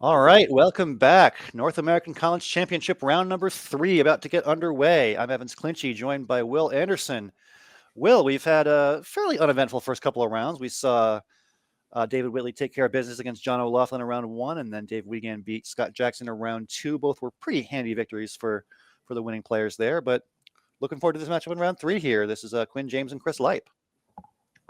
All right, welcome back. North American College Championship round number 3 about to get underway. I'm Evans Clinchy, joined by Will Anderson. Will, we've had a fairly uneventful first couple of rounds. We saw David Whitley take care of business against John O'Loughlin in round 1, and then Dave Wiegand beat Scott Jackson in round 2. Both were pretty handy victories for the winning players there, but looking forward to this matchup in round 3 here. This is Quinn James and Chris Lipe.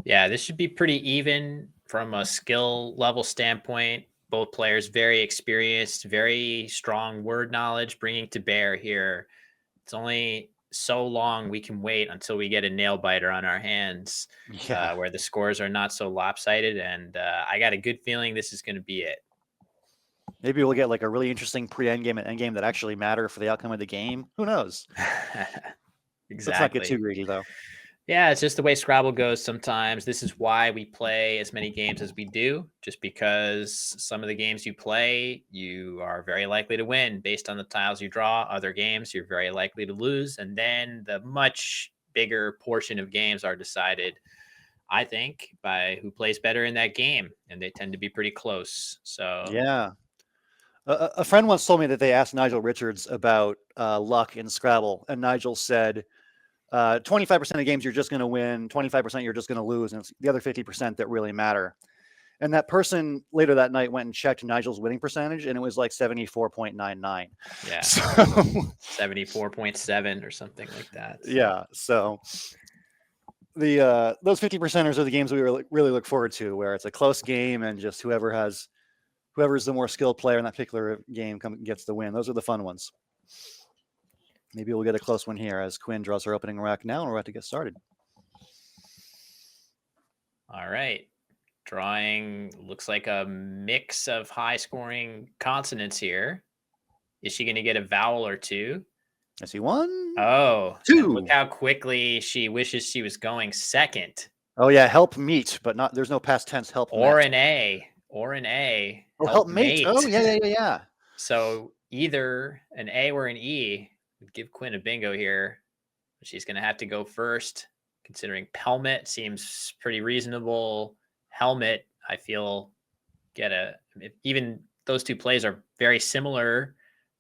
Yeah, this should be pretty even from a skill level standpoint. Both players very experienced, very strong word knowledge bringing to bear here. It's only so long we can wait until we get a nail biter on our hands Yeah, where the scores are not so lopsided. And I got a good feeling this is going to be it. maybe we'll get like a really interesting pre-endgame and endgame that actually matter for the outcome of the game. Who knows? Let's not get too Exactly. greedy, though. Yeah, it's just the way Scrabble goes sometimes. This is why we play as many games as we do, just because some of the games you play, you are very likely to win based on the tiles you draw. Other games, you're very likely to lose. And then the much bigger portion of games are decided, I think, by who plays better in that game. And they tend to be pretty close. So, Yeah. A friend once told me that they asked Nigel Richards about luck in Scrabble, and Nigel said 25% of games you're just going to win, 25% you're just going to lose, and it's the other 50% that really matter. And that person later that night went and checked Nigel's winning percentage, and it was like 74.99. yeah, So 74.7 or something like that. yeah, so the those 50%ers are the games we really look forward to, where it's a close game and just whoever's the more skilled player in that particular game gets the win. Those are the fun ones. Maybe we'll get a close one here as Quinn draws her opening rack now, and we're about to get started. All right. Drawing looks like a mix of high scoring consonants here. Is she going to get a vowel or two? I see 1, Oh, and look 2. how quickly she wishes she was going second. Oh yeah, help meet, but not. There's no past tense. Help Or met. an A. Or an A. Oh, help Help mate. Oh mate. yeah. So either an A or an E would give Quinn a bingo here. She's going to have to go first, considering Pelmet seems pretty reasonable. Helmet, I feel, even those two plays are very similar,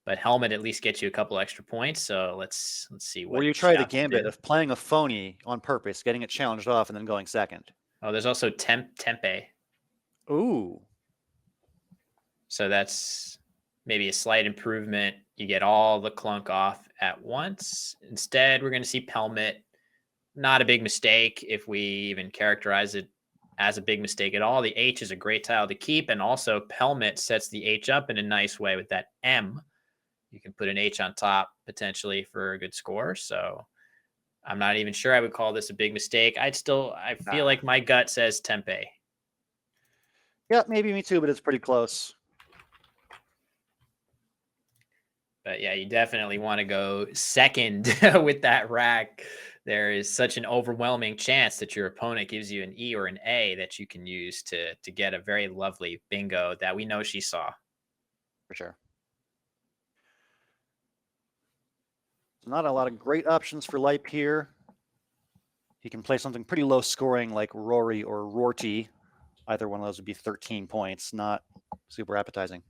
but Helmet at least gets you a couple extra points. So let's see Or what you she try the opts to gambit do. of playing a phony on purpose, getting it challenged off, and then going second. Oh, there's also Tempe. Ooh. So that's maybe a slight improvement. You get all the clunk off at once. Instead, we're going to see Pelmet. Not a big mistake if we even characterize it as a big mistake at all. The H is a great tile to keep, and also Pelmet sets the H up in a nice way with that M. You can put an H on top potentially for a good score. So I'm not even sure I would call this a big mistake. I feel like my gut says Tempe. Yeah, maybe me too, but it's pretty close. But yeah, you definitely want to go second with that rack. There is such an overwhelming chance that your opponent gives you an E or an A that you can use to get a very lovely bingo that we know she saw. For sure. So not a lot of great options for Lipe here. He can play something pretty low scoring like Rory or Rorty. Either one of those would be 13 points. Not super appetizing.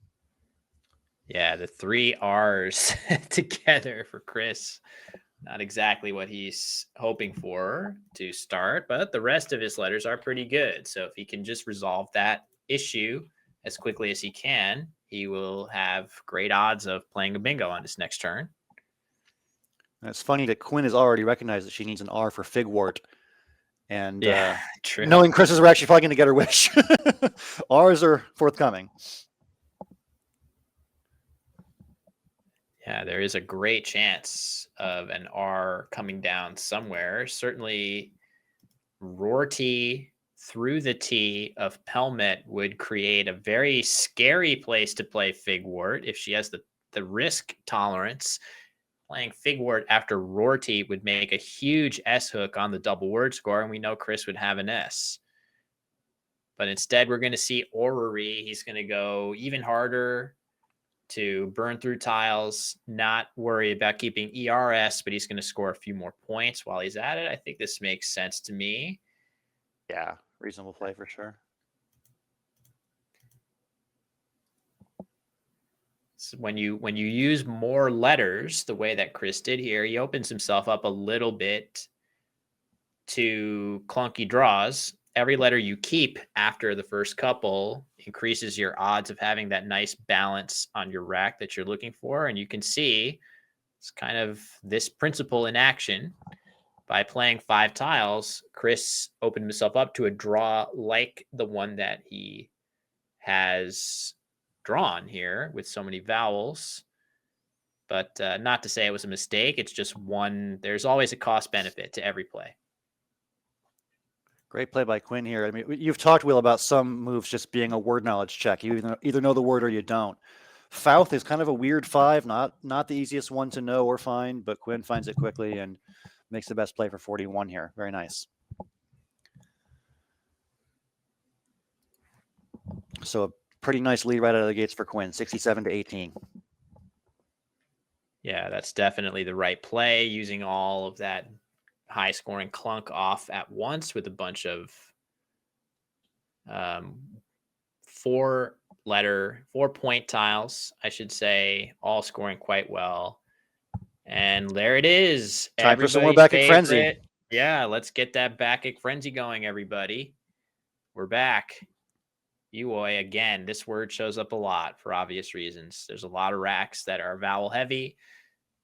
Yeah, the 3 R's together for Chris. Not exactly what he's hoping for to start, but the rest of his letters are pretty good. So if he can just resolve that issue as quickly as he can, he will have great odds of playing a bingo on his next turn. And it's funny that Quinn has already recognized that she needs an R for figwort. And true. knowing Chris is actually probably going to get her wish. R's are forthcoming. Yeah, there is a great chance of an R coming down somewhere. Certainly, Rorty through the T of Pelmet would create a very scary place to play Figwort if she has the risk tolerance. Playing Figwort after Rorty would make a huge S hook on the double word score, and we know Chris would have an S. But instead, we're going to see Orrery. He's going to go even harder to burn through tiles, not worry about keeping ERS, but he's going to score a few more points while he's at it. I think this makes sense to me. Yeah, reasonable play for sure. So when you use more letters the way that Chris did here, he opens himself up a little bit to clunky draws. Every letter you keep after the first couple increases your odds of having that nice balance on your rack that you're looking for. And you can see it's kind of this principle in action. By playing 5 tiles, Chris opened himself up to a draw like the one that he has drawn here with so many vowels. But not to say it was a mistake. It's just one. There's always a cost benefit to every play. Great play by Quinn here. I mean, you've talked, Will, about some moves just being a word knowledge check. You either know the word or you don't. Fouth is kind of a weird 5, not the easiest one to know or find, but Quinn finds it quickly and makes the best play for 41 here. Very nice. So a pretty nice lead right out of the gates for Quinn, 67-18. Yeah, that's definitely the right play, using all of that high scoring clunk off at once with a bunch of 4-point tiles, I should say, all scoring quite well. And there it is. Time for some more Bacchic Frenzy. Yeah, let's get that Bacchic Frenzy going, everybody. We're back. Uoi, again, this word shows up a lot for obvious reasons. There's a lot of racks that are vowel heavy,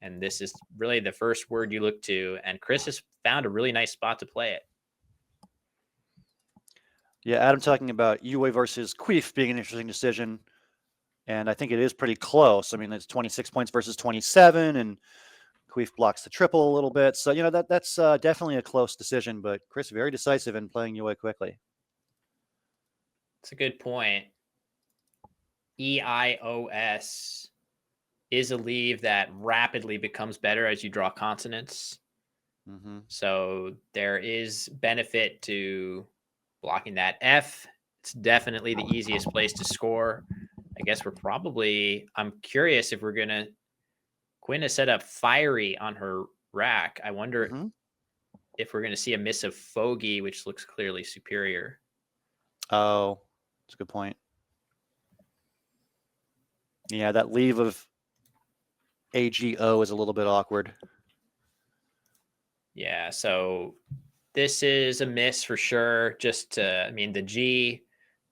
and this is really the first word you look to. And Chris has found a really nice spot to play it. Yeah, Adam talking about Uwe versus Queef being an interesting decision, and I think it is pretty close. I mean, it's 26 points versus 27, and Queef blocks the triple a little bit. So, that's definitely a close decision, but Chris very decisive in playing Uwe quickly. It's a good point. EIOS is a leave that rapidly becomes better as you draw consonants. Mm-hmm. So there is benefit to blocking that F. It's definitely the easiest place to score. I guess I'm curious if we're going to, Quinn has set up Fiery on her rack. I wonder if we're going to see a miss of Fogey, which looks clearly superior. Oh, that's a good point. Yeah, that leave of AGO is a little bit awkward. Yeah, so this is a miss for sure. The G,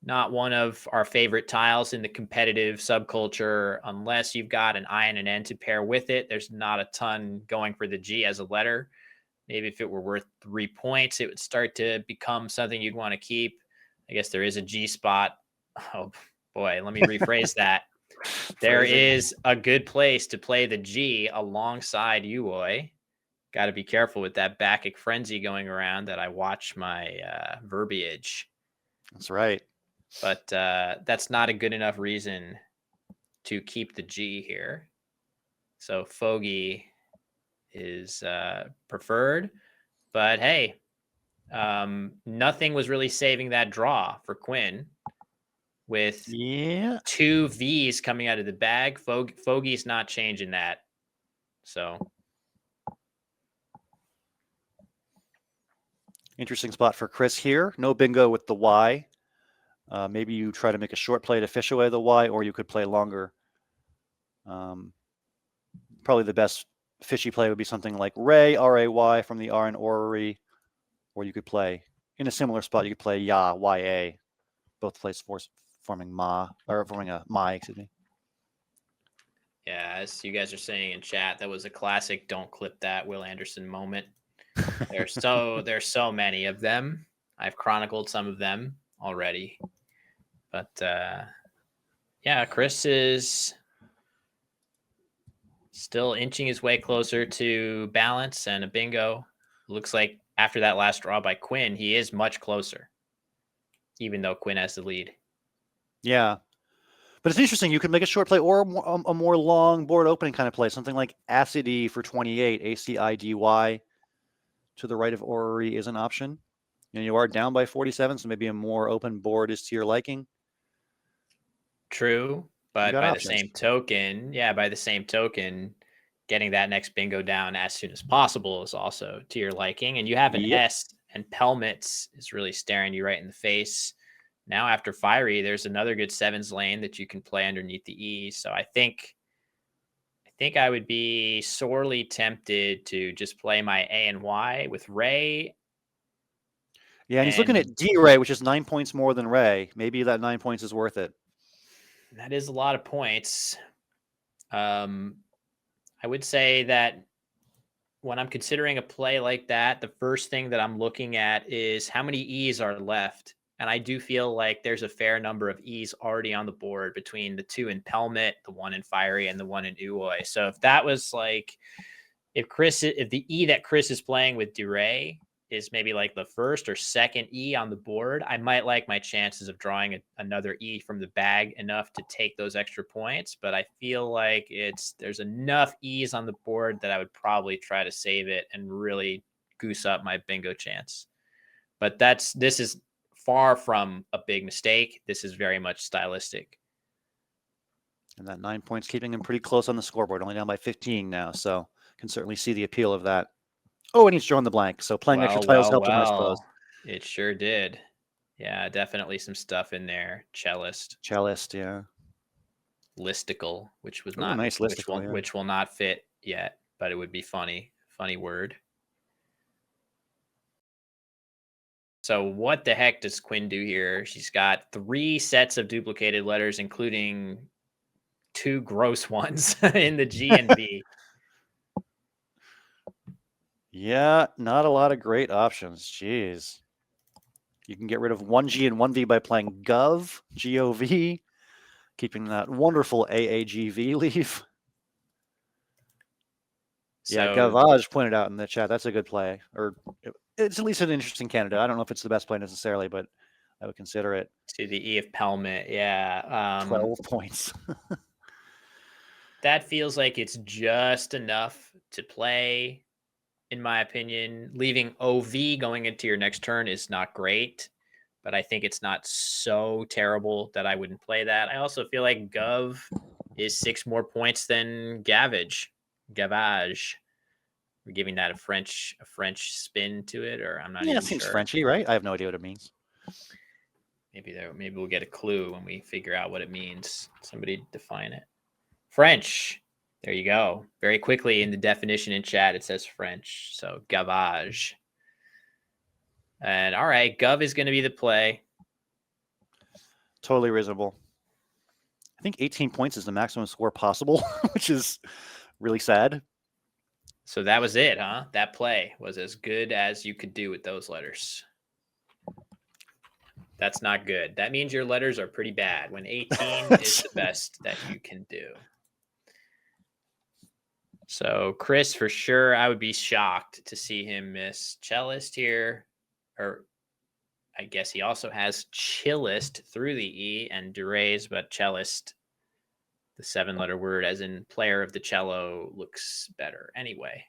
not one of our favorite tiles in the competitive subculture, unless you've got an I and an N to pair with it. There's not a ton going for the G as a letter. Maybe if it were worth 3 points, it would start to become something you'd want to keep. I guess there is a G spot. Oh boy, let me rephrase that. There is a good place to play the G alongside Uoi. Got to be careful with that Bacchic Frenzy going around that I watch my verbiage. That's right. But that's not a good enough reason to keep the G here. So Fogey is preferred. But hey, nothing was really saving that draw for Quinn. With 2 V's coming out of the bag, Fogey's not changing that. So interesting spot for Chris here. No bingo with the Y. Maybe you try to make a short play to fish away the Y, or you could play longer. Probably the best fishy play would be something like Ray, R-A-Y, from the R in orrery, or you could play in a similar spot. You could play Ya, Y-A, both plays forming Ma, or forming a Mai, excuse me. Yeah, as you guys are saying in chat, that was a classic "don't clip that" Will Anderson moment. There's so many of them. I've chronicled some of them already, but yeah, Chris is still inching his way closer to balance and a bingo. Looks like after that last draw by Quinn, he is much closer, even though Quinn has the lead. Yeah. But it's interesting. You could make a short play or a more long board opening kind of play. Something like Acidy for 28, A-C-I-D-Y. To the right of orrery is an option. And you are down by 47, so maybe a more open board is to your liking. True. But by the same token, getting that next bingo down as soon as possible is also to your liking. And you have an S, and Pelmets is really staring you right in the face. Now after Fiery, there's another good sevens lane that you can play underneath the E. So I think I would be sorely tempted to just play my A and Y with Ray. Yeah, and he's looking at D-Ray, which is 9 points more than Ray. Maybe that 9 points is worth it. That is a lot of points. I would say that when I'm considering a play like that, the first thing that I'm looking at is how many E's are left. And I do feel like there's a fair number of E's already on the board between the 2 in Pelmet, the 1 in Fiery, and the 1 in Uoy. So if that was like, if the E that Chris is playing with DeRay is maybe like the first or second E on the board, I might like my chances of drawing another E from the bag enough to take those extra points. But I feel like there's enough E's on the board that I would probably try to save it and really goose up my bingo chance. But this is far from a big mistake. This is very much stylistic. And that 9 points keeping him pretty close on the scoreboard, only down by 15 now. So can certainly see the appeal of that. Oh, and he's drawn the blank. So playing extra tiles helped him, I suppose. It sure did. Yeah, definitely some stuff in there. Cellist, yeah. Listicle, which was not nice listicle, which will not fit yet, but it would be funny. Funny word. So what the heck does Quinn do here? She's got 3 sets of duplicated letters, including 2 gross ones in the G and B. Yeah, not a lot of great options. Jeez. You can get rid of 1G and 1V by playing Gov, G-O-V, keeping that wonderful AAGV leaf. Yeah, Gavage pointed out in the chat. That's a good play. Or it's at least an interesting candidate. I don't know if it's the best play necessarily, but I would consider it. To the E of Pelmet, yeah. 12 points. That feels like it's just enough to play, in my opinion. Leaving OV going into your next turn is not great, but I think it's not so terrible that I wouldn't play that. I also feel like Gov is 6 more points than Gavage. We're giving that a French spin to it, or I'm not even sure. Yeah, it seems Frenchy, right? I have no idea what it means. Maybe we'll get a clue when we figure out what it means. Somebody define it. French. There you go. Very quickly in the definition in chat, it says French. So gavage. And all right, Gov is going to be the play. Totally reasonable. I think 18 points is the maximum score possible, which is really sad. So that was it, huh? That play was as good as you could do with those letters. That's not good. That means your letters are pretty bad when 18 is the best that you can do. So Chris, for sure, I would be shocked to see him miss cellist here. Or I guess he also has chillist through the E and derays, but cellist, the 7-letter word as in player of the cello, looks better anyway.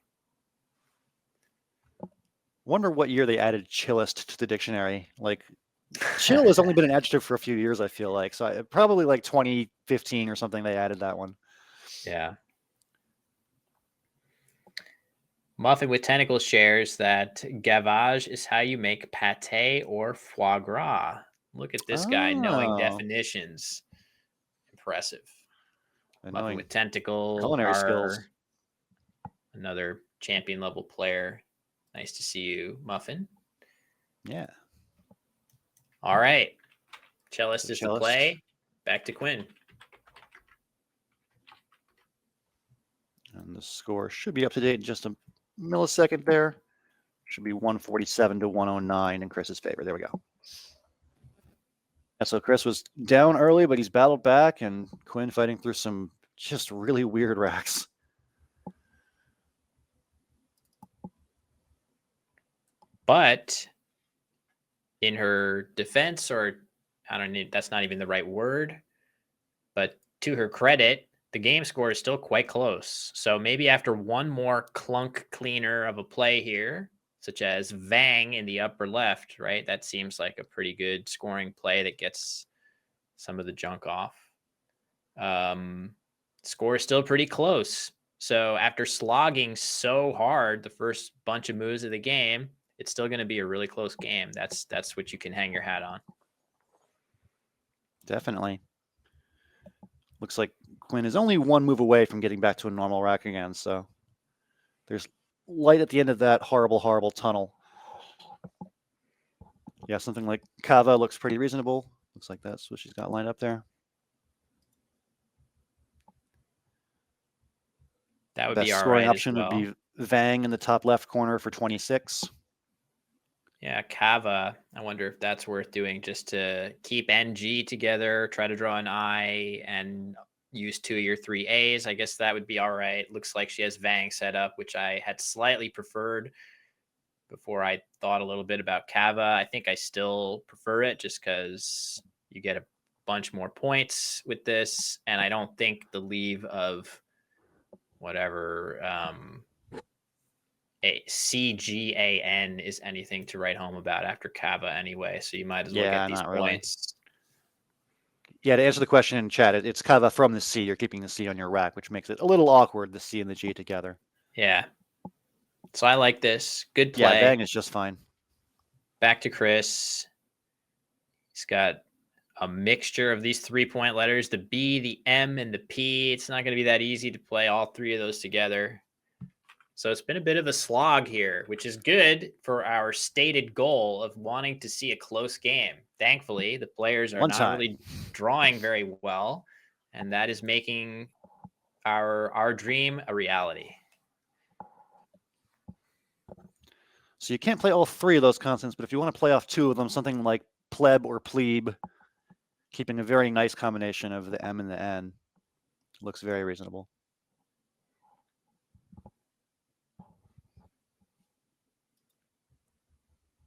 Wonder what year they added chillist to the dictionary. Like, chill has only been an adjective for a few years, I feel like. So probably like 2015 or something they added that one. Yeah. Muffin with Tentacles shares that gavage is how you make pate or foie gras. Look at this guy knowing definitions. Impressive. Muffin with Tentacles. Culinary skills. Another champion level player. Nice to see you, Muffin. Yeah. All right. Cellist is the play. Back to Quinn. And the score should be up to date in just a millisecond there. Should be 147 to 109 in Chris's favor. There we go. And so Chris was down early, but he's battled back, and Quinn fighting through some just really weird racks. But in her defense, or I don't know, that's not even the right word, but to her credit, the game score is still quite close. So maybe after one more clunk cleaner of a play here, such as Vang in the upper left, right? That seems like a pretty good scoring play that gets some of the junk off. Score is still pretty close. So after slogging so hard the first bunch of moves of the game, it's still going to be a really close game. That's what you can hang your hat on. Definitely. Looks like Quinn is only one move away from getting back to a normal rack again, so there's light at the end of that horrible, horrible tunnel. Yeah, something like Kava looks pretty reasonable. Looks like that's what she's got lined up there. That would Best be all scoring right as option would well. be Vang in the top left corner for 26. Yeah, Kava. I wonder if that's worth doing just to keep NG together, try to draw an I, and use 2 of your 3 A's. I guess that would be all right. Looks like she has Vang set up, which I had slightly preferred before I thought a little bit about Kava. I think I still prefer it just because you get a bunch more points with this. And I don't think the leave of whatever a CGAN is anything to write home about after Kava anyway. So you might as well get these not really. points. Yeah, to answer the question in chat, it's Kava from the C. You're keeping the C on your rack, which makes it a little awkward, the C and the G together. Yeah. So I like this. Good play. Yeah, Vang is just fine. Back to Chris. He's got a mixture of these 3-point letters, the B, the M, and the P. It's not going to be that easy to play all 3 of those together. So it's been a bit of a slog here, which is good for our stated goal of wanting to see a close game. Thankfully, the players are not really drawing very well, and that is making our dream a reality. So you can't play all 3 of those consonants, but if you want to play off 2 of them, something like pleb or plebe, keeping a very nice combination of the M and the N, looks very reasonable.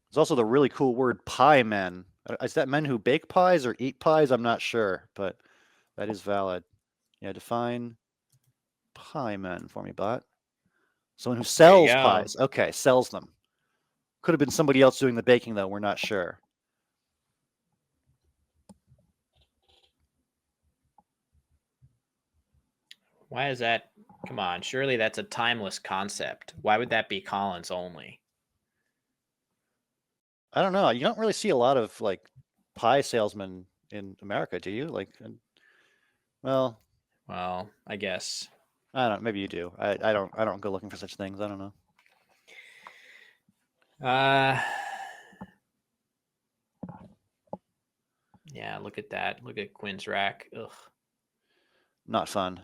There's also the really cool word pie men. Is that men who bake pies or eat pies? I'm not sure, but that is valid. Yeah, define pie men for me, bot. Someone who sells pies. Okay, sells them. Could have been somebody else doing the baking, though. We're not sure. Why is that? Come on, surely that's a timeless concept. Why would that be Collins only? I don't know. You don't really see a lot of like pie salesmen in America, do you? Like, well, I guess. I don't. Maybe you do. I don't go looking for such things. I don't know. Yeah, look at that. Look at Quinn's rack. Ugh. Not fun.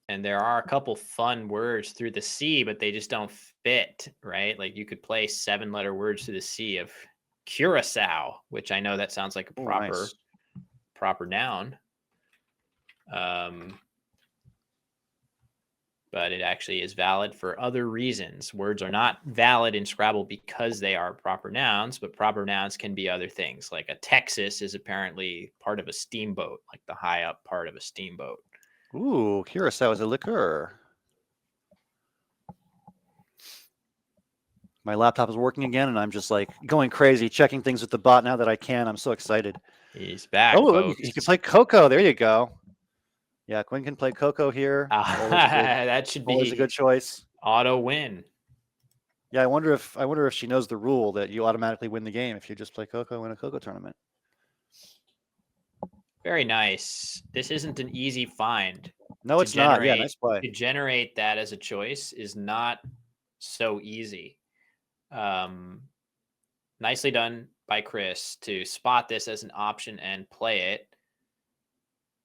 And there are a couple fun words through the C, but they just don't fit, right? Like you could play 7-letter words through the C of Curacao, which I know that sounds like a proper noun. But it actually is valid for other reasons. Words are not valid in Scrabble because they are proper nouns, but proper nouns can be other things. Like a Texas is apparently part of a steamboat, like the high up part of a steamboat. Ooh, Curacao is a liqueur. My laptop is working again, and I'm just like going crazy, checking things with the bot now that I can. I'm so excited. He's back. Oh, you can play Coco. There you go. Yeah, Quinn can play Coco here. That should be always a good choice. Auto win. Yeah, I wonder if she knows the rule that you automatically win the game if you just play Coco in a Coco tournament. Very nice. This isn't an easy find. No, it's not. Yeah, nice play. To generate that as a choice is not so easy. Nicely done by Chris to spot this as an option and play it,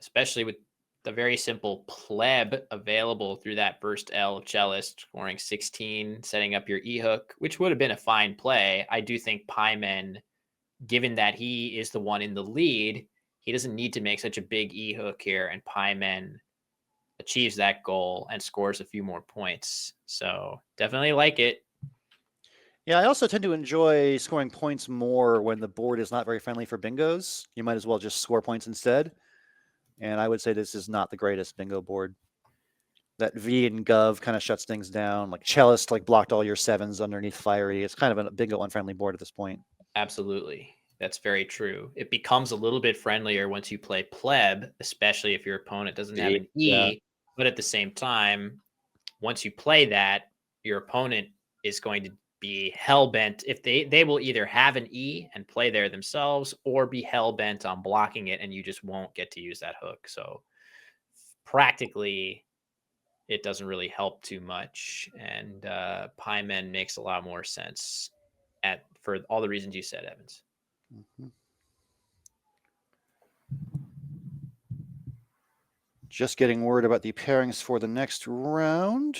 especially with the very simple pleb available through that first L of cellist, scoring 16, setting up your E-hook, which would have been a fine play. I do think Pieman, given that he is the one in the lead, he doesn't need to make such a big E-hook here, and Pieman achieves that goal and scores a few more points. So definitely like it. Yeah, I also tend to enjoy scoring points more when the board is not very friendly for bingos. You might as well just score points instead. And I would say this is not the greatest bingo board. That V and Gov kind of shuts things down. Like Cellist like blocked all your 7s underneath Fiery. It's kind of a bingo unfriendly board at this point. Absolutely. That's very true. It becomes a little bit friendlier once you play pleb, especially if your opponent doesn't have an E. Yeah. But at the same time, once you play that, your opponent is going to be hell-bent. If they will either have an E and play there themselves or be hell-bent on blocking it, and you just won't get to use that hook. So practically, it doesn't really help too much. And Piemen makes a lot more sense for all the reasons you said, Evans. Mm-hmm. Just getting word about the pairings for the next round.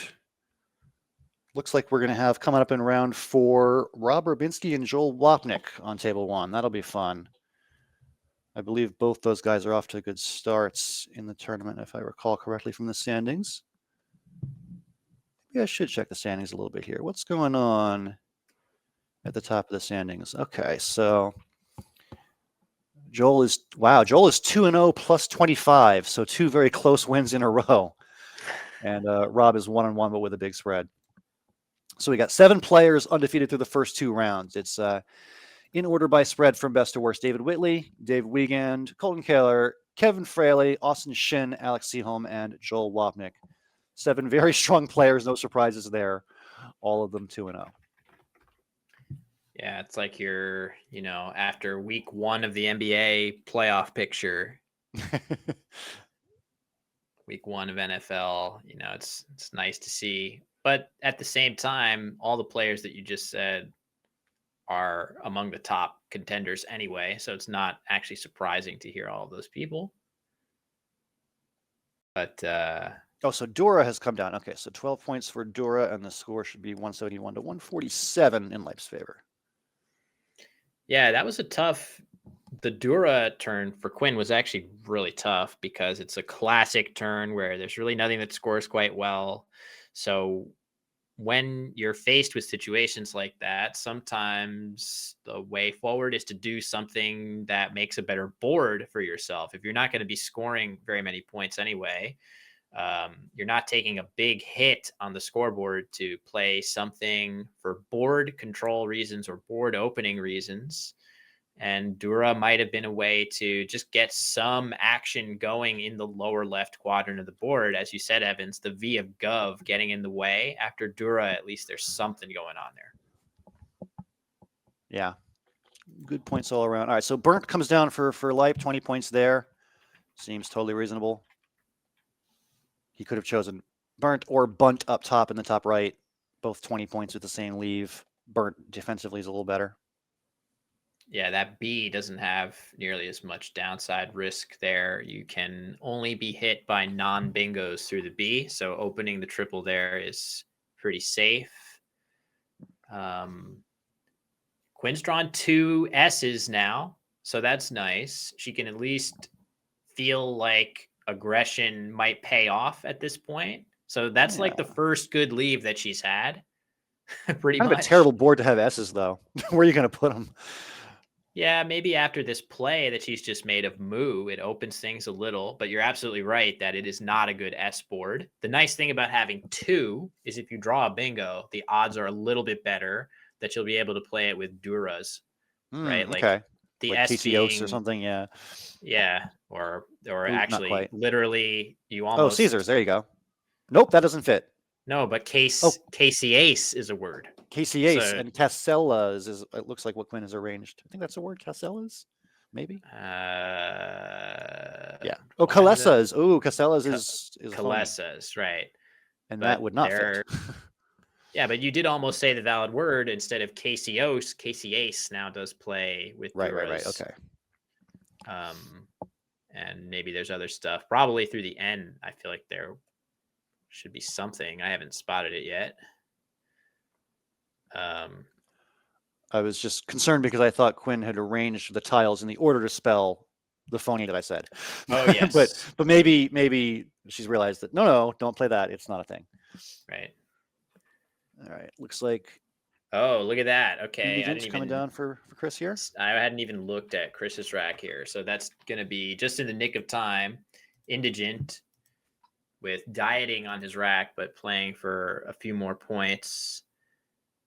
Looks like we're going to have coming up in round 4, Rob Rubinski and Joel Wapnick on table 1. That'll be fun. I believe both those guys are off to good starts in the tournament, if I recall correctly from the standings. Maybe I should check the standings a little bit here. What's going on at the top of the standings? Okay, so Joel is 2-0 plus 25, so 2 very close wins in a row. And Rob is 1-1, but with a big spread. So we got 7 players undefeated through the first 2 rounds. It's in order by spread from best to worst: David Whitley, Dave Wiegand, Colton Kaler, Kevin Fraley, Austin Shin, Alex Seaholm, and Joel Wapnick. 7 very strong players, no surprises there. All of them 2-0. Yeah, it's like you're, after week 1 of the NBA playoff picture, week 1 of NFL, it's nice to see. But at the same time, all the players that you just said are among the top contenders anyway, so it's not actually surprising to hear all of those people. But so Dura has come down. Okay, so 12 points for Dura, and the score should be 171 to 147 in Lipe's favor. Yeah, that was the Dura turn for Quinn was actually really tough because it's a classic turn where there's really nothing that scores quite well. So when you're faced with situations like that, sometimes the way forward is to do something that makes a better board for yourself. If you're not going to be scoring very many points anyway, you're not taking a big hit on the scoreboard to play something for board control reasons or board opening reasons. And Dura might have been a way to just get some action going in the lower left quadrant of the board. As you said, Evans, the V of Gov getting in the way. After Dura, at least there's something going on there. Yeah. Good points all around. All right, so Burnt comes down for Lipe, 20 points there. Seems totally reasonable. He could have chosen Burnt or Bunt up top in the top right. Both 20 points with the same leave. Burnt defensively is a little better. Yeah, that B doesn't have nearly as much downside risk there. You can only be hit by non-bingos through the B, so opening the triple there is pretty safe. Quinn's drawn 2 S's now, so that's nice. She can at least feel like aggression might pay off at this point. So that's like the first good leave that she's had. Pretty kind much. of a terrible board to have S's, though. Where are you going to put them? Yeah, maybe after this play that she's just made of Moo, it opens things a little, but you're absolutely right that it is not a good S board. The nice thing about having 2 is if you draw a bingo, the odds are a little bit better that you'll be able to play it with Duras, right? Like okay. the like S KCOs being, or something, yeah. Yeah, or actually literally you almost... Caesars, there you go. Nope, that doesn't fit. No, but Casey Ace is a word. Casey Ace and Casellas is, it looks like what Quinn has arranged. I think that's a word, Casellas, maybe. Yeah. Oh, Calessas. Oh, Casellas is Calessas, right? And but that would not fit. Yeah, but you did almost say the valid word instead of Casey Ace now does play with Duras. Right. Okay. And maybe there's other stuff. Probably through the N, I feel like there should be something. I haven't spotted it yet. I was just concerned because I thought Quinn had arranged the tiles in the order to spell the phony that I said. Oh yes. but maybe she's realized that no, don't play that. It's not a thing. Right. All right. Looks like. Oh, look at that. Okay. Indigent's coming down for Chris here. I hadn't even looked at Chris's rack here. So that's going to be just in the nick of time. Indigent with dieting on his rack, but playing for a few more points.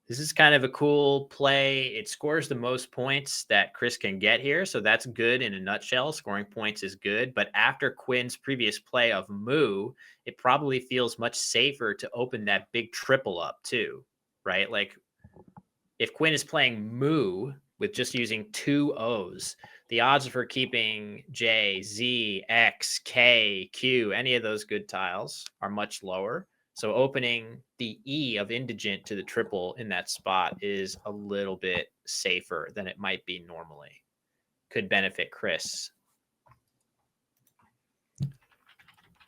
This is kind of a cool play. It scores the most points that Chris can get here. So that's good in a nutshell. Scoring points is good. But after Quinn's previous play of Moo, it probably feels much safer to open that big triple up too, right? Like if Quinn is playing Moo with just using 2 O's, the odds of her keeping J, Z, X, K, Q, any of those good tiles are much lower. So opening the E of indigent to the triple in that spot is a little bit safer than it might be normally. Could benefit Chris.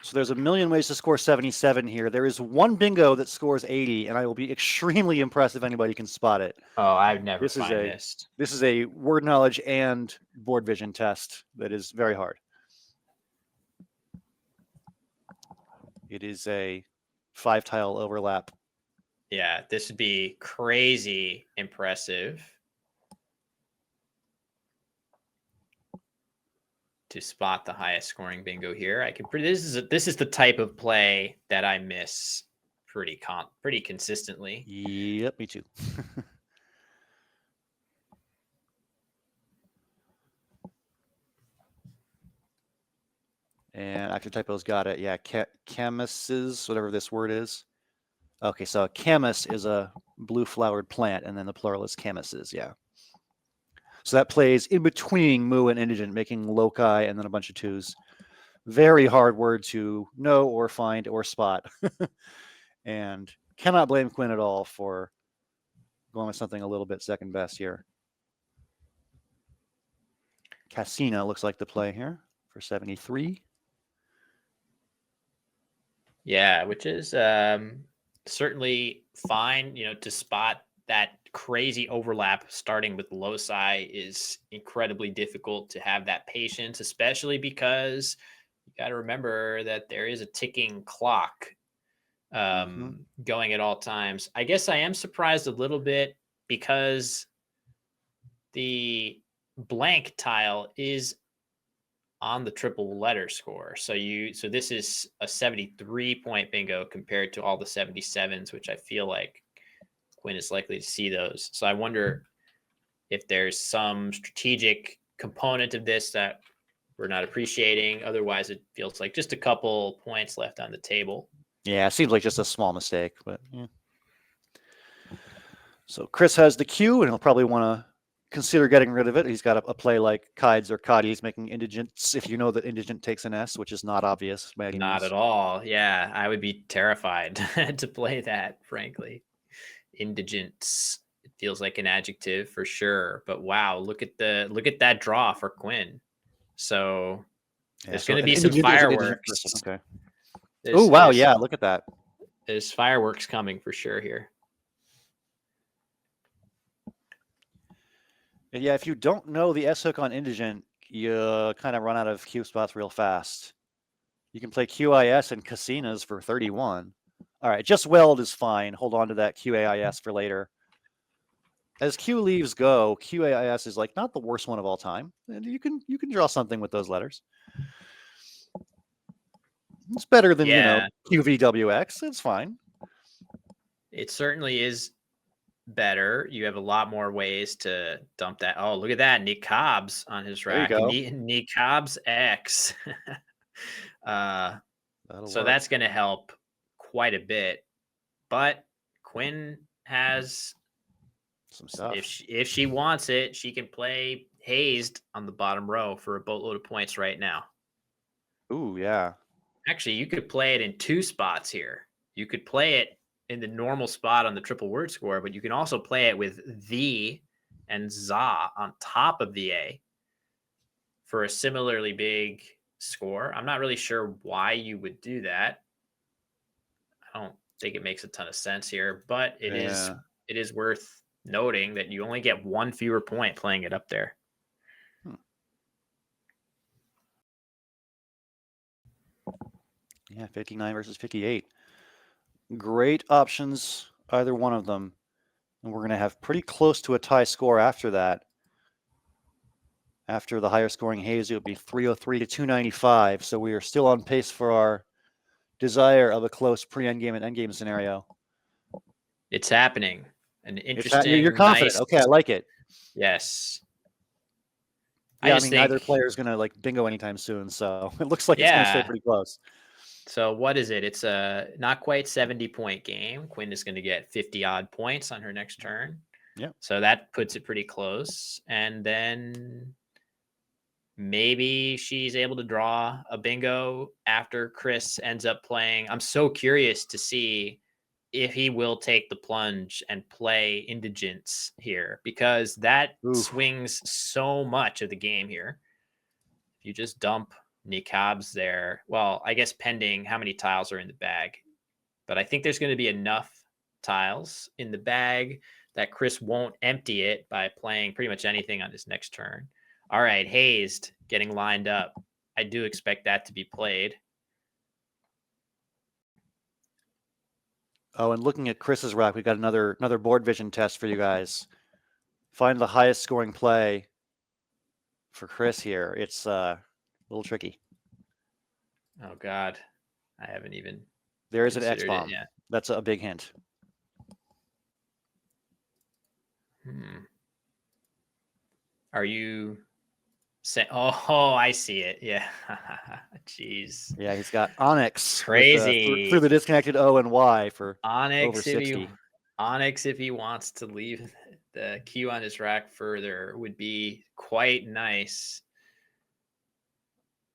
So there's a million ways to score 77 here. There is one bingo that scores 80, and I will be extremely impressed if anybody can spot it. Oh, I've never This is a this. this is a word knowledge and board vision test that is very hard. It is a 5-tile overlap. Yeah, this would be crazy impressive to spot the highest scoring bingo here. This is the type of play that I miss pretty consistently. Yep, me too. And Active Typo's got it. Yeah, camuses, whatever this word is. Okay, so a camus is a blue flowered plant, and then the plural is camuses. Yeah. So that plays in between Moo and indigent, making loci and then a bunch of 2s. Very hard word to know or find or spot. And cannot blame Quinn at all for going with something a little bit second best here. Casino looks like the play here for 73. Yeah, which is certainly fine. To spot that crazy overlap starting with loci is incredibly difficult to have that patience, especially because you got to remember that there is a ticking clock going at all times. I guess I am surprised a little bit because the blank tile is on the triple letter score. So this is a 73-point bingo compared to all the 77s, which I feel like Quinn is likely to see those. So I wonder if there's some strategic component of this that we're not appreciating. Otherwise, it feels like just a couple points left on the table. Yeah, it seems like just a small mistake, but yeah. So Chris has the Q, and he'll probably want to consider getting rid of it. He's got a play like Kides or Coddies making indigents, if you know that indigent takes an S, which is not obvious by any means. Not at all. Yeah, I would be terrified to play that, frankly. Indigents. It feels like an adjective for sure. But wow, look at that draw for Quinn. So there's going to be some fireworks. Okay. Oh, wow. Yeah, look at that. There's fireworks coming for sure here. Yeah, if you don't know the S hook on indigent, you kind of run out of Q spots real fast. You can play QIS and casinas for 31. All right, just weld is fine. Hold on to that QAIS for later. As Q leaves go, QAIS is like not the worst one of all time. And you can draw something with those letters. It's better than, QVWX. It's fine. It certainly is better. You have a lot more ways to dump that. Oh, look at that. Nick Cobbs on his rack. Nick Cobbs X. So that's going to help quite a bit. But Quinn has some stuff. If she wants it, she can play hazed on the bottom row for a boatload of points right now. Ooh, yeah. Actually, you could play it in 2 spots here. You could play it in the normal spot on the triple word score, but you can also play it with the and za on top of the A for a similarly big score. I'm not really sure why you would do that. I don't think it makes a ton of sense here, but it is worth noting that you only get 1 fewer point playing it up there. Yeah, 59 versus 58. Great options, either one of them. And we're going to have pretty close to a tie score after that. After the higher scoring haze, it would be 303 to 295. So we are still on pace for our desire of a close pre-endgame and endgame scenario. It's happening. An interesting. You're confident. Nice... Okay, I like it. Yes. Yeah, I mean, neither player is going to bingo anytime soon. So it looks like it's going to stay pretty close. So what is it? It's a not quite 70-point game. Quinn is going to get 50 odd points on her next turn. Yeah. So that puts it pretty close. And then maybe she's able to draw a bingo after Chris ends up playing. I'm so curious to see if he will take the plunge and play Indigence here, because that Oof. swings so much of the game here. If you just dump Niqabs there, well, I guess pending how many tiles are in the bag. But I think there's going to be enough tiles in the bag that Chris won't empty it by playing pretty much anything on his next turn. All right, Hazed getting lined up. I do expect that to be played. Oh, and looking at Chris's rack, we got another board vision test for you guys. Find the highest scoring play for Chris here. It's a little tricky. Oh God, I haven't even. There is an X considered it bomb. yet. That's a big hint. Are you saying? Oh, I see it. Yeah. Jeez. Yeah, he's got Onyx Crazy. through the disconnected O and Y for Onyx over 60. Onyx, if he wants to leave the Q on his rack further, would be quite nice.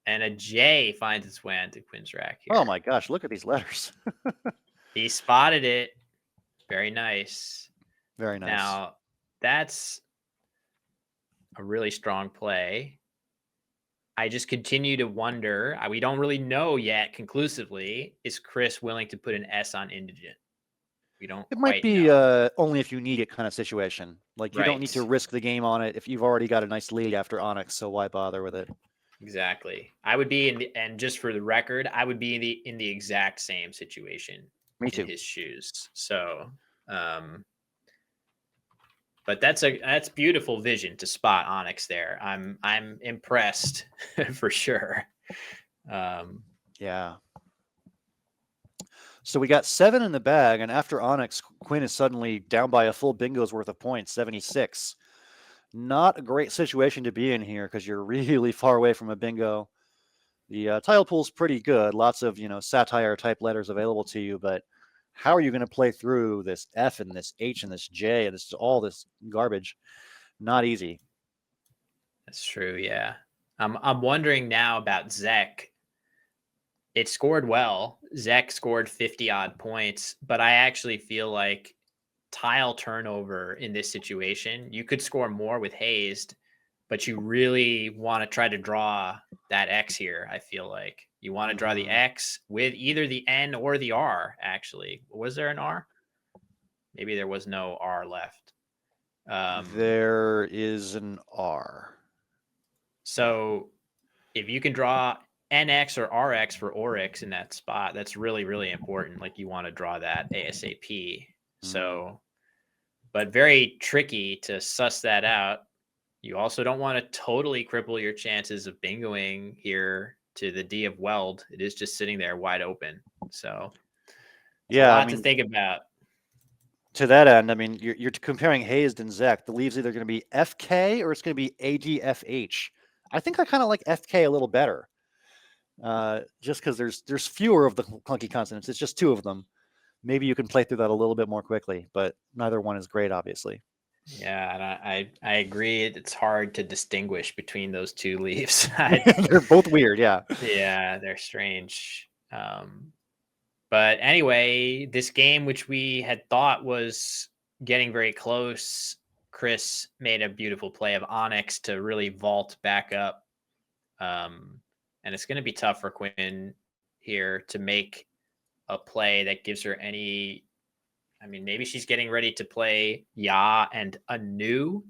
And a J finds its way onto Quinn's rack here. Oh my gosh, look at these letters. He spotted it. Very nice. Very nice. Now, that's a really strong play. I just continue to wonder. We don't really know yet conclusively. Is Chris willing to put an S on Indigent? We don't. It might be know. Only if you need it kind of situation. Like you don't need to risk the game on it if you've already got a nice lead after Onyx. So why bother with it? Exactly. I would be and just for the record, I would be in the exact same situation. Me too. In his shoes. So, but that's beautiful vision to spot Onyx there. I'm impressed for sure. Yeah. So we got 7 in the bag, and after Onyx, Quinn is suddenly down by a full bingo's worth of points, 76. Not a great situation to be in here because you're really far away from a bingo. The tile pool's pretty good. Lots of, satire type letters available to you, but how are you going to play through this F and this H and this J and all this garbage? Not easy. That's true. Yeah. I'm wondering now about Zek. It scored well. Zek scored 50 odd points, but I actually feel like tile turnover in this situation, you could score more with Hazed, but you really want to try to draw that X here. I feel like you want to draw the X with either the N or the R. Actually, was there an R? Maybe there was no R left. There is an R. So if you can draw NX or RX for Oryx in that spot, that's really, really important. Like you want to draw that ASAP. So, but very tricky to suss that out. You also don't want to totally cripple your chances of bingoing here to the D of Weld. It is just sitting there wide open. So yeah, a lot to think about. To that end, I mean, you're comparing Hazed and Zek. The leave's either going to be FK or it's going to be ADFH. I think I kind of like FK a little better. Just because there's fewer of the clunky consonants. It's just 2 of them. Maybe you can play through that a little bit more quickly, but neither one is great, obviously. Yeah, and I agree. It's hard to distinguish between those 2 leaves. They're both weird, yeah. Yeah, they're strange. But anyway, this game, which we had thought was getting very close, Chris made a beautiful play of Onyx to really vault back up. And it's going to be tough for Quinn here to make a play that gives her any. I mean, maybe she's getting ready to play Ya and Anu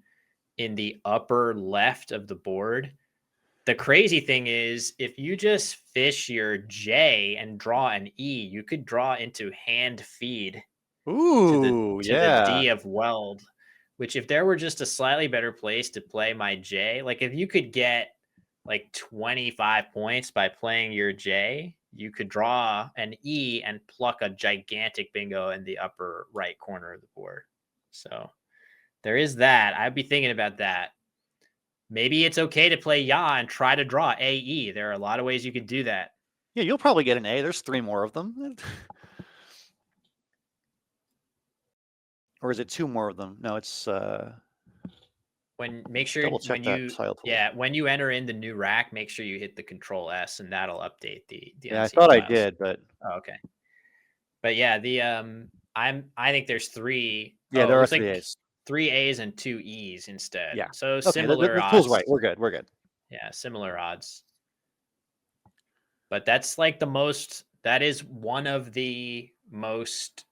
in the upper left of the board. The crazy thing is, if you just fish your J and draw an E, you could draw into hand feed to the D of Weld, which if there were just a slightly better place to play my J, like if you could get like 25 points by playing your J, you could draw an E and pluck a gigantic bingo in the upper right corner of the board. So there is that. I'd be thinking about that. Maybe it's okay to play Ya and try to draw AE. There are a lot of ways you could do that. Yeah, you'll probably get an A. There's 3 more of them. Or is it two more of them? No, it's Make sure double check that tile pool. when you enter in the new rack, make sure you hit the Control S, and that'll update the Yeah, I unseen thought I tiles. did, but Oh, okay. But yeah, I think there's three. yeah, Oh, there it are looks three like A's. 3 A's and 2 E's instead. Yeah. So Okay, similar the tool's odds. right. We're good. We're good. Yeah, similar odds. But that's like that is one of the most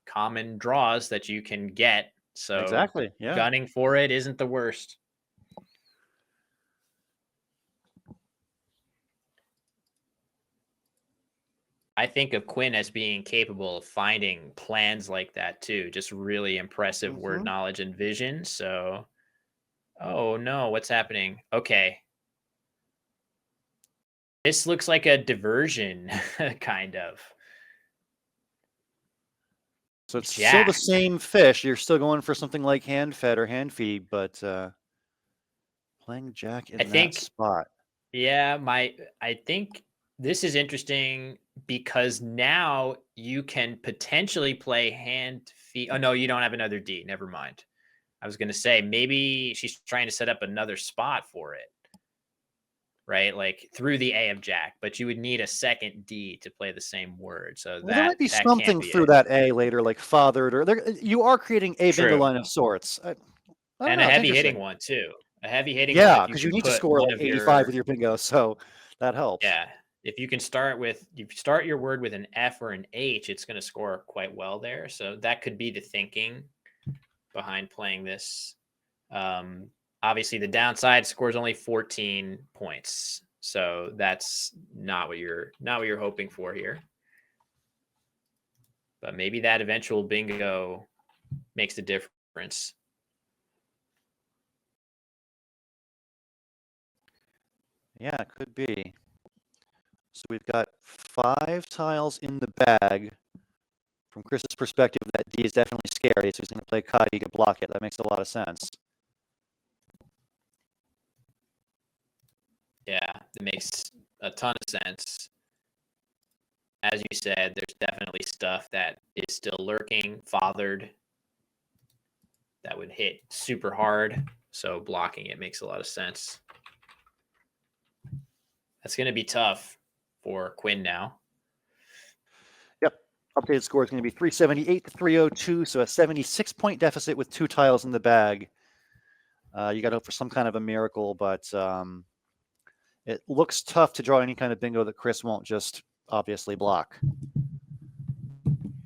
common draws that you can get. So Exactly. Yeah. gunning for it isn't the worst. I think of Quinn as being capable of finding plans like that too. Just really impressive word knowledge and vision. So, oh no, what's happening? Okay. This looks like a diversion, kind of. So it's still Jack. the same fish. You're still going for something like hand fed or hand feed, but playing Jack in that spot. Yeah, I think this is interesting because now you can potentially play hand feed. Oh no, you don't have another D. Never mind. I was going to say maybe she's trying to set up another spot for it, right? Like through the A of Jack, but you would need a second D to play the same word. So Well, there might be that can't something be through it. that A later, like fathered, or you are creating a bingo True. line of sorts. I don't And know. a It's heavy hitting interesting. one too. A heavy hitting one Yeah, if you because you can need to put score one like of 85 with your your bingo, so that helps. yeah. If you can start your word with an F or an H, it's going to score quite well there. So that could be the thinking behind playing this. Obviously, the downside scores only 14 points, so that's not what you're hoping for here. But maybe that eventual bingo makes the difference. Yeah, it could be. So we've got 5 tiles in the bag. From Chris's perspective, that D is definitely scary, so he's going to play Kadi to block it. That makes a lot of sense. Yeah, it makes a ton of sense. As you said, there's definitely stuff that is still lurking, fathered, that would hit super hard. So blocking it makes a lot of sense. That's going to be tough for Quinn now. Yep. Updated score is going to be 378 to 302, so a 76-point deficit with 2 tiles in the bag. You got to hope for some kind of a miracle, but it looks tough to draw any kind of bingo that Chris won't just obviously block.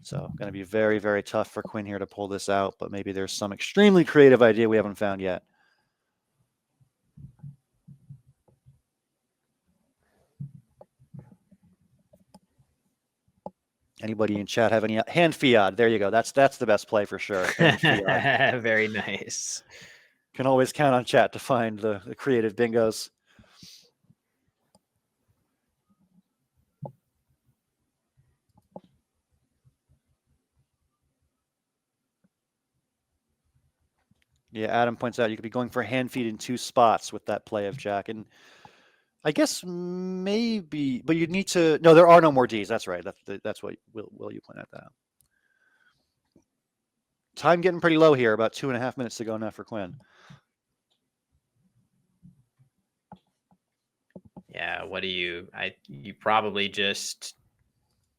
So going to be very, very tough for Quinn here to pull this out, but maybe there's some extremely creative idea we haven't found yet. Anybody in chat have any hand fiat? There you go. That's the best play for sure. Hand fiat. Very nice. Can always count on chat to find the creative bingos. Yeah, Adam points out you could be going for hand feed in 2 spots with that play of Jack. And I guess maybe, but you'd need to, no, there are no more Ds. That's right. That's what, Will you point out that? Time getting pretty low here, about 2.5 minutes to go now for Quinn. Yeah, you probably just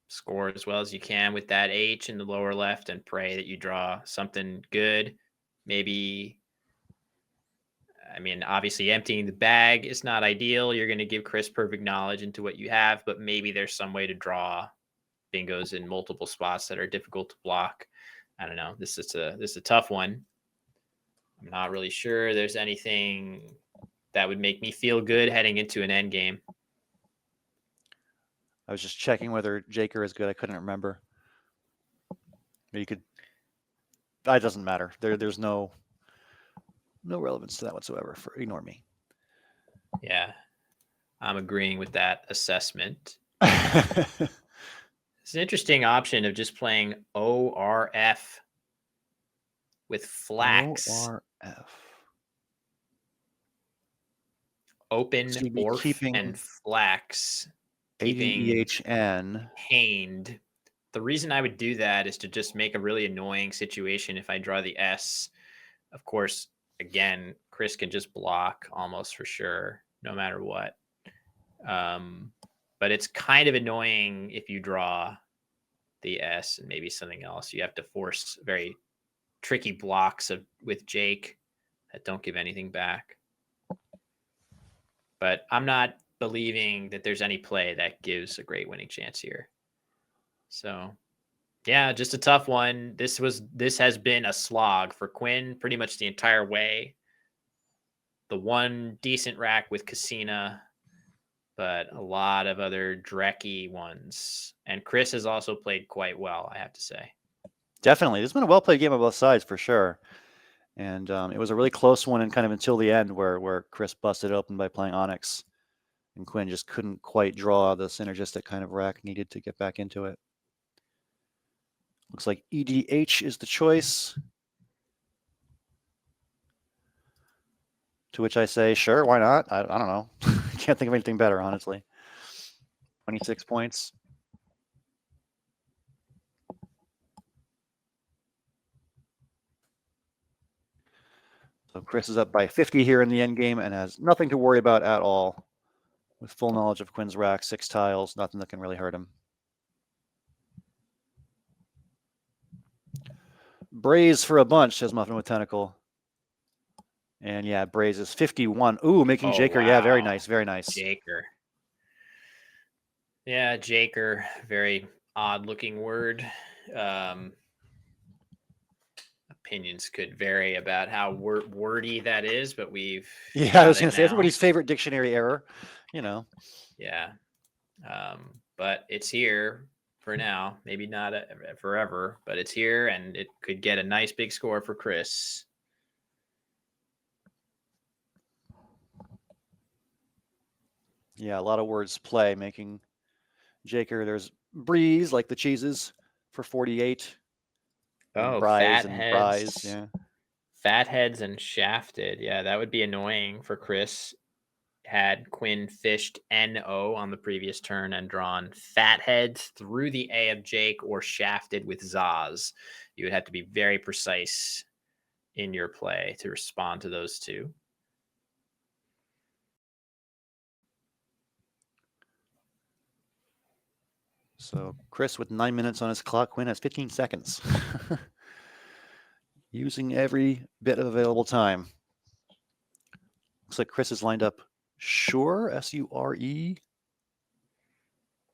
score as well as you can with that H in the lower left and pray that you draw something good. Maybe, I mean, obviously emptying the bag is not ideal. You're going to give Chris perfect knowledge into what you have, but maybe there's some way to draw bingos in multiple spots that are difficult to block. I don't know. This is a tough one. I'm not really sure there's anything that would make me feel good heading into an end game. I was just checking whether Jaker is good. I couldn't remember. You could. It doesn't matter. There's no relevance to that whatsoever. Ignore me. Yeah, I'm agreeing with that assessment. It's an interesting option of just playing ORF with flax. ORF. Open So ORF and flax. ADEHN. Haned. the reason I would do that is to just make a really annoying situation if I draw the S. Of course, again, Chris can just block almost for sure, no matter what. But it's kind of annoying if you draw the S and maybe something else. You have to force very tricky blocks with Jake that don't give anything back. But I'm not believing that there's any play that gives a great winning chance here. So, yeah, just a tough one. This has been a slog for Quinn pretty much the entire way. The one decent rack with Cassina, but a lot of other drecky ones. And Chris has also played quite well, I have to say. Definitely. It's been a well-played game on both sides for sure. And it was a really close one and kind of until the end where Chris busted open by playing Onyx. And Quinn just couldn't quite draw the synergistic kind of rack needed to get back into it. Looks like EDH is the choice. To which I say, sure, why not? I don't know. Can't think of anything better, honestly. 26 points. So Chris is up by 50 here in the end game and has nothing to worry about at all. With full knowledge of Quinn's rack, 6 tiles, nothing that can really hurt him. Braze for a bunch, says Muffin with Tentacle. And yeah, Braze is 51. Ooh, making Jaker. Wow. Yeah, very nice, very nice. Jaker. Yeah, Jaker. Very odd looking word. Opinions could vary about how wordy that is, but we've... Yeah, I was going to say, everybody's favorite dictionary error, you know. Yeah. But it's here for now. Maybe not forever, but it's here, and it could get a nice big score for Chris. Yeah, a lot of words play, making Jaker. There's Breeze, like the cheeses, for 48. Oh, Brise and Brise, yeah. Fatheads and Shafted. Yeah, that would be annoying for Chris. Had Quinn fished NO on the previous turn and drawn Fatheads through the A of Jake or Shafted with Zaz. You would have to be very precise in your play to respond to those two. So Chris with 9 minutes on his clock. Quinn has 15 seconds. Using every bit of available time. Looks like Chris is lined up Sure, S-U-R-E.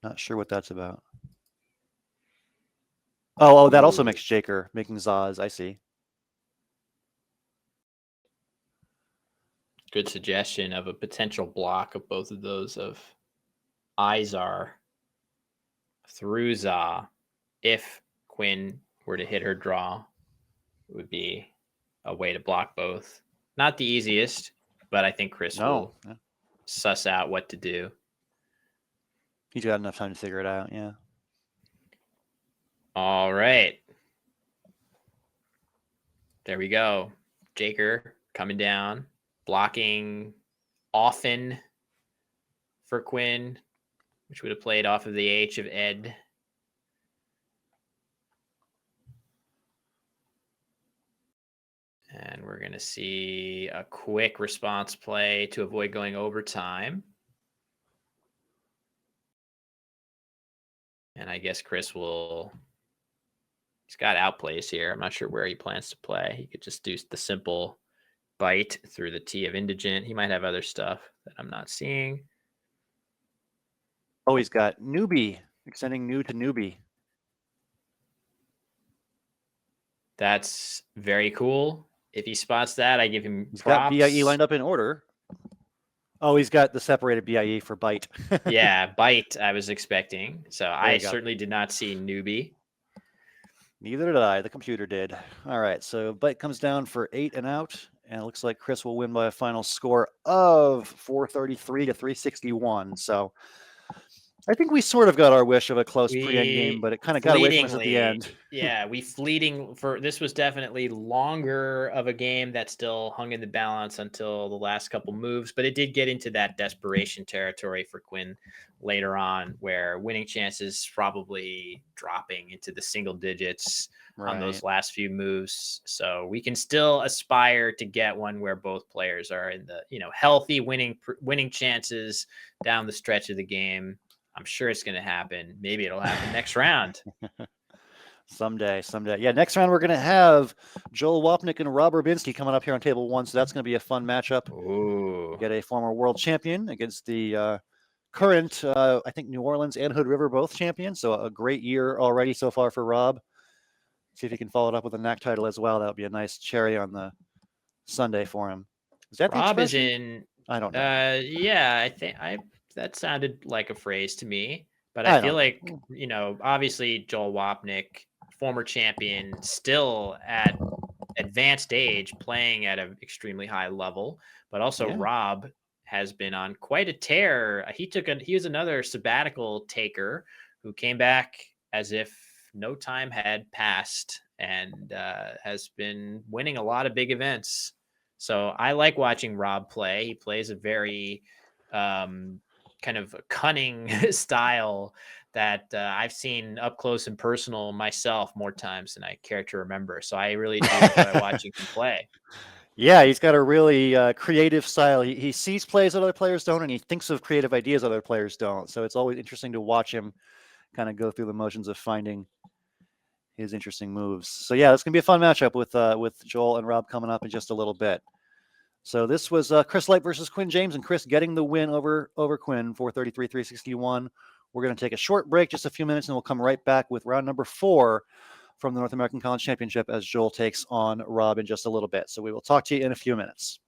Not sure what that's about. Oh, that also makes Jaker, making Zaz. I see. Good suggestion of a potential block of both of those of Izar through Za. If Quinn were to hit her draw, it would be a way to block both. Not the easiest, but I think Chris will suss out what to do. He's got enough time to figure it out, yeah. All right. There we go. Jaker coming down, blocking often for Quinn, which would have played off of the H of Ed. And we're going to see a quick response play to avoid going overtime. And I guess Chris will... He's got outplays here. I'm not sure where he plans to play. He could just do the simple bite through the T of Indigent. He might have other stuff that I'm not seeing. Oh, he's got Newbie, extending new to Newbie. That's very cool. If he spots that, I give him He's props. got BIE lined up in order. Oh, he's got the separated BIE for bite. Yeah, bite I was expecting. So I certainly did not see Newbie. Neither did I. The computer did. All right, so bite comes down for 8 and out, and it looks like Chris will win by a final score of 433 to 361. So I think we sort of got our wish of a close pre-end game, We but it kind of got away from us at the fleetingly, end. yeah, this was definitely longer of a game that still hung in the balance until the last couple moves, but it did get into that desperation territory for Quinn later on, where winning chances probably dropping into the single digits on Right. those last few moves. So we can still aspire to get one where both players are in the, healthy winning chances down the stretch of the game. I'm sure it's going to happen. Maybe it'll happen next round. Someday. Yeah, next round we're going to have Joel Wapnick and Rob Rubinski coming up here on table 1, so that's going to be a fun matchup. Ooh. Get a former world champion against the current, I think, New Orleans and Hood River both champions, so a great year already so far for Rob. See if he can follow it up with a NAC title as well. That would be a nice cherry on the Sunday for him. Is that the Rob is expression? in. I don't know. Yeah, I think that sounded like a phrase to me, but I I feel don't like know. obviously Joel Wapnick, former champion, still at advanced age, playing at an extremely high level, but also Yeah. Rob has been on quite a tear. He was another sabbatical taker who came back as if no time had passed and has been winning a lot of big events. So I like watching Rob play. He plays a very kind of cunning style that I've seen up close and personal myself more times than I care to remember. So I really do enjoy watching him play. Yeah, he's got a really creative style. He sees plays that other players don't, and he thinks of creative ideas other players don't. So it's always interesting to watch him kind of go through the motions of finding his interesting moves. So yeah, it's gonna be a fun matchup with Joel and Rob coming up in just a little bit. So this was Chris Lipe versus Quinn James, and Chris getting the win over Quinn, 433-361. We're going to take a short break, just a few minutes, and we'll come right back with round number 4 from the North American College Championship as Joel takes on Rob in just a little bit. So we will talk to you in a few minutes.